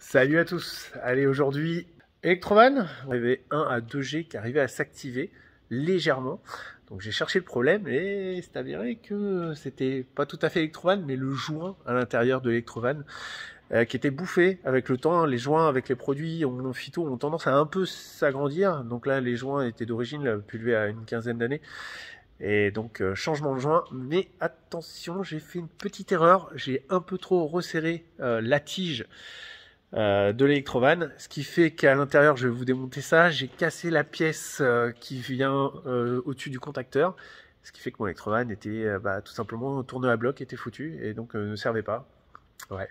Salut à tous. Allez, aujourd'hui, Electrovan, on avait un à 2G qui arrivait à s'activer légèrement. Donc j'ai cherché le problème et c'est avéré que c'était pas tout à fait Electrovan, mais le joint à l'intérieur de l'Electrovan qui était bouffé avec le temps. Les joints avec les produits en phyto ont tendance à un peu s'agrandir. Donc là, les joints étaient d'origine pulvés à une quinzaine d'années. Et donc changement de joint, mais attention, j'ai fait une petite erreur, j'ai un peu trop resserré la tige de l'Electrovan, ce qui fait qu'à l'intérieur, je vais vous démonter ça, j'ai cassé la pièce qui vient au-dessus du contacteur, ce qui fait que mon Electrovan était tout simplement tourné à bloc, était foutu, et donc ne servait pas. Ouais,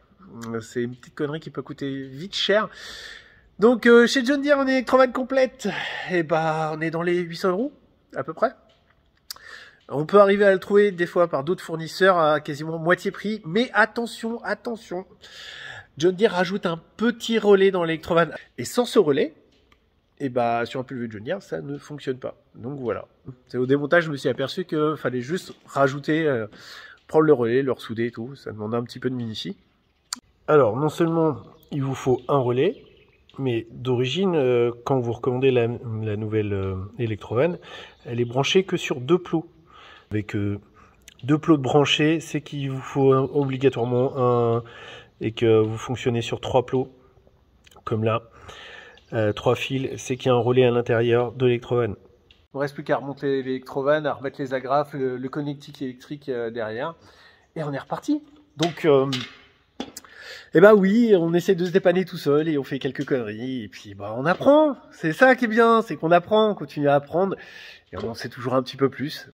c'est une petite connerie qui peut coûter vite cher. Donc chez John Deere, on est Electrovan complète, et on est dans les 800 € à peu près. On peut arriver à le trouver des fois par d'autres fournisseurs à quasiment moitié prix, mais attention, attention. John Deere rajoute un petit relais dans l'Electrovan. Et sans ce relais, sur un pulvé de John Deere, ça ne fonctionne pas. Donc voilà. C'est au démontage, je me suis aperçu qu'il fallait juste rajouter, prendre le relais, le ressouder et tout. Ça demande un petit peu de minutie. Alors, non seulement il vous faut un relais, mais d'origine, quand vous recommandez la nouvelle Electrovan, elle est branchée que sur 2 plots. Avec 2 plots de branchés, c'est qu'il vous faut obligatoirement un, et que vous fonctionnez sur 3 plots, comme là, 3 fils, c'est qu'il y a un relais à l'intérieur de l'Electrovan. Il ne reste plus qu'à remonter l'Electrovan, à remettre les agrafes, le connectique électrique derrière, et on est reparti. Donc, oui, on essaie de se dépanner tout seul et on fait quelques conneries, et puis on apprend. C'est ça qui est bien, c'est qu'on apprend, on continue à apprendre, et on en sait toujours un petit peu plus.